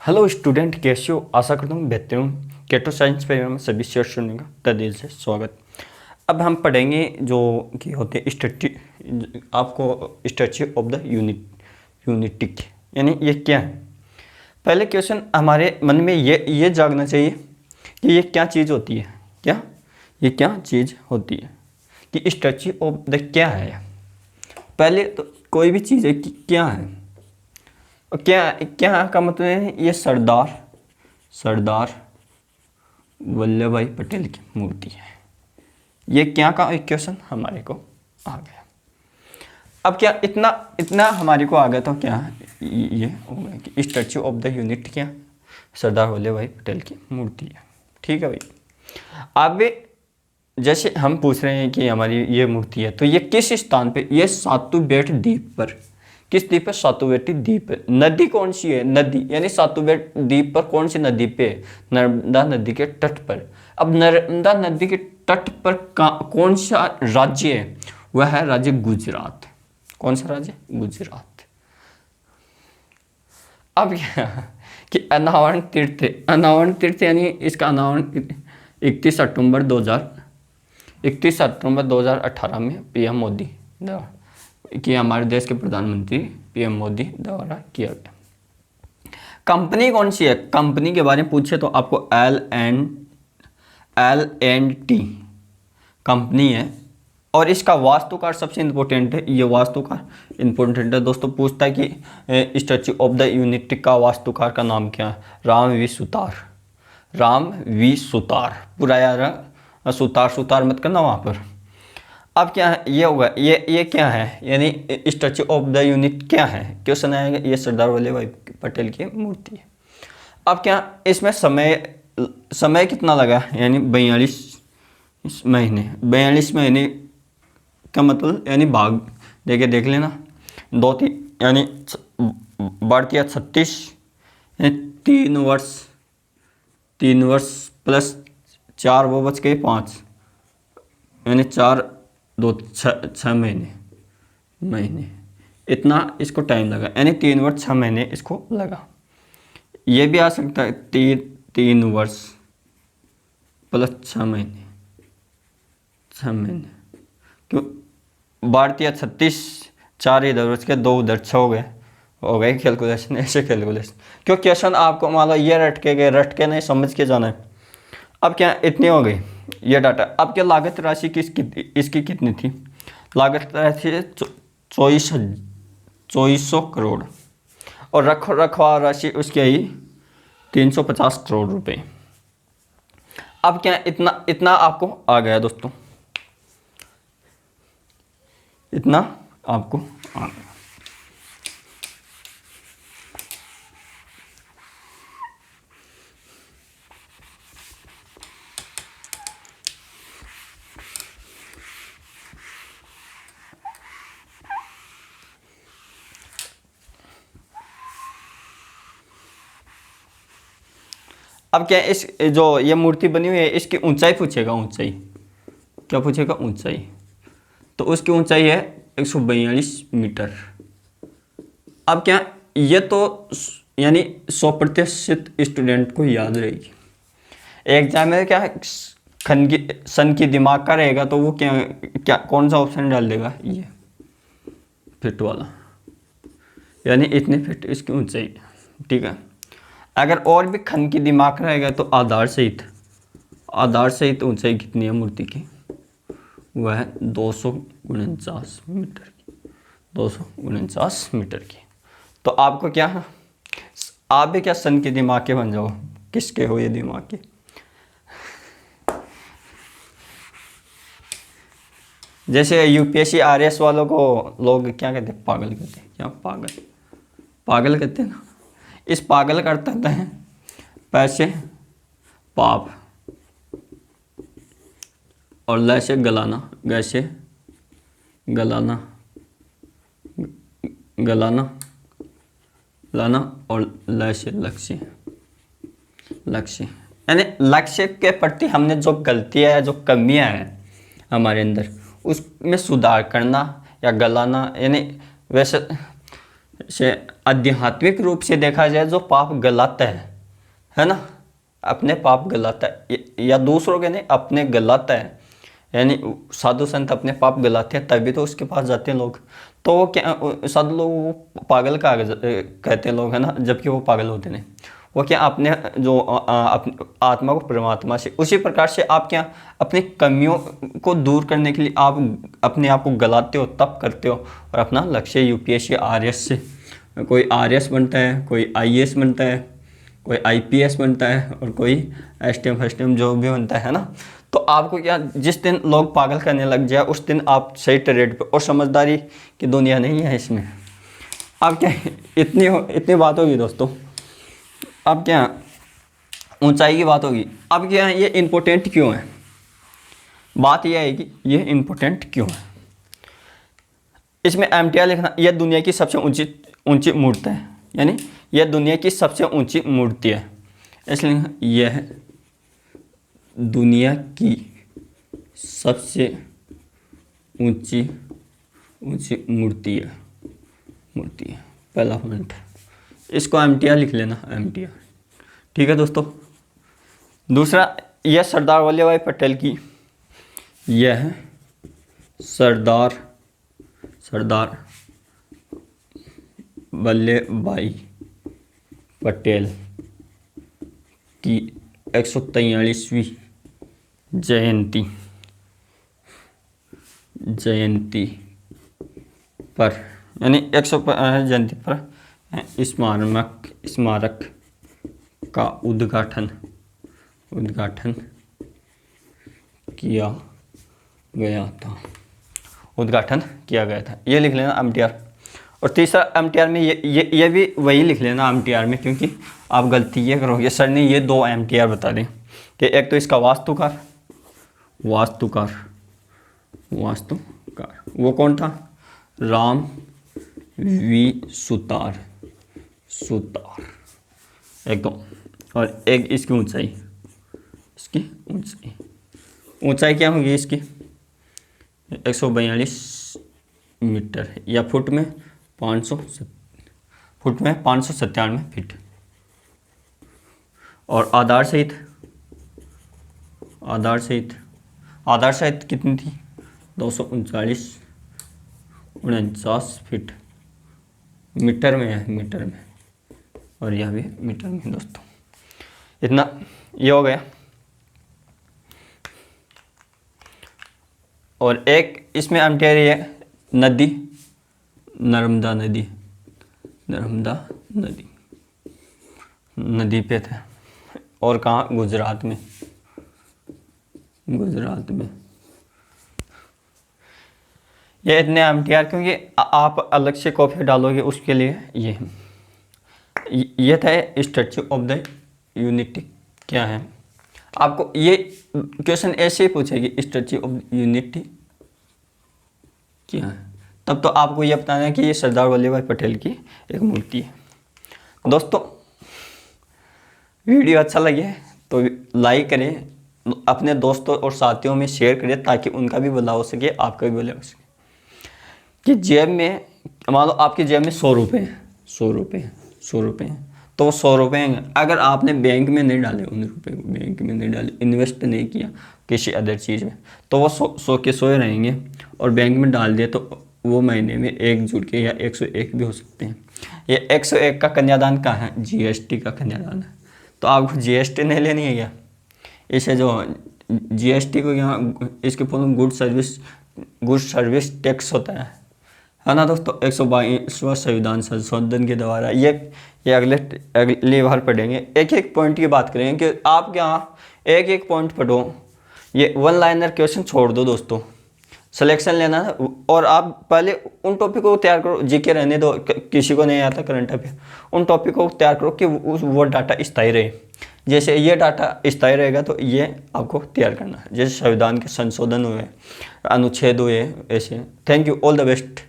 Hello student, कैसे हो? आशा करता हूँ बेहतर हूँ। केटो साइंस परिवार में सभी शेयर का तहे दिल से स्वागत। अब हम पढ़ेंगे जो कि होते हैं आपको स्टैच्यू ऑफ द यूनिटी, यानी ये क्या है। पहले क्वेश्चन हमारे मन में ये जागना चाहिए कि ये क्या चीज़ होती है। ये क्या चीज़ होती है कि स्टैच्यू ऑफ द क्या है। पहले तो कोई भी चीज़ है कि क्या है, क्या का मतलब है ये सरदार वल्लभ भाई पटेल की मूर्ति है। ये क्या का एक क्वेश्चन हमारे को आ गया। अब क्या इतना हमारे को आ गया तो क्या ये हो गया कि स्टैच्यू ऑफ द यूनिटी क्या सरदार वल्लभ भाई पटेल की मूर्ति है। ठीक है भाई। अब जैसे हम पूछ रहे हैं कि हमारी ये मूर्ति है तो ये किस स्थान पे, ये सातुबेट द्वीप पर। किस द्वीप पर? सातुबेटी द्वीप पे। नदी कौन सी है? नदी यानी सातुबेट द्वीप पर कौन सी नदी पे? नर्मदा नदी के तट पर। अब नर्मदा नदी के तट पर कौन सा राज्य है? वह है राज्य गुजरात। कौन सा राज्य? गुजरात। अब क्या कि अनावरण तीर्थ यानी इसका अनावरण 31 सितंबर 2018 में पीएम मोदी कि हमारे देश के प्रधानमंत्री पीएम मोदी द्वारा किया गया। कंपनी कौन सी है? कंपनी के बारे में पूछे तो आपको L&T कंपनी है। और इसका वास्तुकार सबसे इंपॉर्टेंट है। ये वास्तुकार इंपॉर्टेंट है दोस्तों। पूछता है कि स्टैच्यू ऑफ द यूनिटी का वास्तुकार का नाम क्या है? राम वी सुतार। पूरा यार सुतार मत करना वहाँ पर। अब क्या है ये होगा, ये क्या है यानी स्टैच्यू ऑफ द यूनिट क्या है? क्वेश्चन आएगा। ये सरदार वल्लभ भाई पटेल की मूर्ति है। अब क्या इसमें समय कितना लगा? यानी 42 महीने का मतलब यानी भाग देख लेना 2-3 यानी बढ़ती 36 यानी 3 वर्ष प्लस 4 वो बच गए 5 यानी 6 महीने इतना इसको टाइम लगा। यानी 3 वर्ष 6 महीने इसको लगा। ये भी आ सकता है 3 वर्ष प्लस 6 महीने क्यों? भारतीय 36 4 इधर बच के 2 उधर 6 हो गए कैलकुलेशन। ऐसे कैलकुलेशन क्यों क्वेश्चन आपको मान लो ये रट के नहीं समझ के जाना है। अब क्या इतनी हो गई ये डाटा। अब क्या लागत राशि इसकी कितनी थी? लागत राशि 2400 करोड़ और रखवाव राशि उसकी आई 350 करोड़ रुपए। अब क्या इतना आपको आ गया दोस्तों, इतना आपको आ गया। अब क्या इस जो ये मूर्ति बनी हुई है इसकी ऊंचाई पूछेगा। ऊंचाई क्या पूछेगा? ऊंचाई। तो उसकी ऊंचाई है 142 मीटर। अब क्या ये तो यानी 100% स्टूडेंट को याद रहेगी। एग्जाम में क्या सन की दिमाग का रहेगा तो वो क्या कौन सा ऑप्शन डाल देगा? ये फिट वाला, यानी इतने फिट इसकी ऊंचाई। ठीक है। अगर और भी खन की दिमाग रहेगा तो आधार सहित ऊंचाई कितनी है मूर्ति की? वह है 249 मीटर की। 249 मीटर की। तो आपको क्या, आप भी क्या सन के दिमाग के बन जाओ। किसके हो ये दिमाग के? जैसे यूपीएससी आरएस वालों को लोग क्या कहते हैं? पागल कहते हैं। क्या पागल कहते हैं ना। इस पागल करता है पैसे पाप और लैसे गलाना, गैसे गलाना लाना और लैसे लक्ष्य यानी लक्ष्य के प्रति हमने जो गलतियां है, जो कमियां हैं हमारे अंदर, उसमें सुधार करना या गलाना। यानी वैसे से आध्यात्मिक रूप से देखा जाए जो पाप गलाता है ना, अपने पाप गलाता है, या दूसरों के नहीं अपने गलाता है, यानी साधु संत अपने पाप गलाते हैं तभी तो उसके पास जाते हैं लोग। तो वो क्या, साधु लोग वो पागल का कहते हैं लोग, है ना, जबकि वो पागल होते नहीं। वो क्या अपने जो आत्मा को परमात्मा से, उसी प्रकार से आप क्या अपनी कमियों को दूर करने के लिए आप अपने आप को गलाते हो, तप करते हो, और अपना लक्ष्य यूपीएससी आरएस से, कोई आरएस बनता है, कोई आईएएस बनता है, कोई आईपीएस बनता है, और कोई एसटीएम फेस्टीएम जो भी बनता है ना। तो आपको क्या, जिस दिन लोग पागल करने लग जाए उस दिन आप सही ट्रेड पे, और समझदारी की दुनिया नहीं है इसमें। आप क्या इतनी बात होगी दोस्तों, अब क्या ऊंचाई की बात होगी। अब क्या ये इम्पोर्टेंट क्यों है, बात यह है कि ये इम्पोर्टेंट क्यों है। इसमें एमटीआर लिखना, यह दुनिया की सबसे ऊंची मूर्ति है, यानी यह दुनिया की सबसे ऊंची मूर्ति है, इसलिए यह दुनिया की सबसे ऊंची मूर्ति है पहला पॉइंट। इसको एमटीआर लिख लेना, एमटीआर, ठीक है दोस्तों। दूसरा, यह सरदार वल्लभ भाई पटेल की, यह सरदार वल्लभ भाई पटेल की 143वीं जयंती पर, यानी 100 जयंती पर स्मारक का उद्घाटन किया गया था। ये लिख लेना एमटीआर। और तीसरा एमटीआर में ये भी वही लिख लेना एमटीआर में, क्योंकि आप गलती ये करोगे, सर ने ये 2 एमटीआर बता दें कि एक तो इसका वास्तुकार, वो कौन था, राम वी सुतार, एक तो, और एक इसकी ऊंचाई क्या होगी इसकी 142 मीटर, या फुट में 597 फीट। और आधार सहित कितनी थी, 239 फीट, मीटर में, और यह भी मीटर में दोस्तों। इतना ये हो गया। और एक इसमें एमटीआर है नदी, नर्मदा नदी पे थे, और कहाँ, गुजरात में। ये इतने एमटीआर, क्योंकि आप अलग से कॉपी डालोगे उसके लिए ये था स्टैच्यू ऑफ द यूनिटी क्या है। आपको ये क्वेश्चन ऐसे ही पूछेगी, स्टैच्यू ऑफ यूनिटी क्या है, तब तो आपको ये बताना है कि ये सरदार वल्लभ भाई पटेल की एक मूर्ति है। दोस्तों वीडियो अच्छा लगे तो लाइक करें, अपने दोस्तों और साथियों में शेयर करें, ताकि उनका भी भला हो सके, आपका भी भला हो सके। कि जेब में, मान लो आपकी जेब में 100 रुपये हैं, 100 रुपये हैं, तो 100 रुपये हैं, अगर आपने बैंक में नहीं डाले, उन रुपये को बैंक में नहीं डाले, इन्वेस्ट नहीं किया किसी अदर चीज़ में, तो वो 100 के 100 रहेंगे। और बैंक में डाल दिए तो वो महीने में 1 जुड़ के या 101 भी हो सकते हैं। ये 101 का कन्यादान कहाँ है, जीएसटी का कन्यादान है। तो आपको जीएसटी नहीं लेनी है क्या, इसे जो जीएसटी को यहाँ इसके पूर्ण गुड सर्विस टैक्स होता है ना दोस्तों। 122वां संविधान संशोधन के द्वारा ये अगली बार पढ़ेंगे, एक पॉइंट की बात करेंगे कि आप यहाँ एक पॉइंट पढ़ो। ये 1 लाइनर क्वेश्चन छोड़ दो दोस्तों, सिलेक्शन लेना है, और आप पहले उन टॉपिक को तैयार करो, जीके रहने दो, किसी को नहीं आता करंट अफेयर, उन टॉपिक को तैयार करो कि वो डाटा स्थायी रहे। जैसे ये डाटा स्थायी रहेगा तो ये आपको तैयार करना है, जैसे संविधान के संशोधन हुए, अनुच्छेद हुए, ऐसे। Thank you, all the best.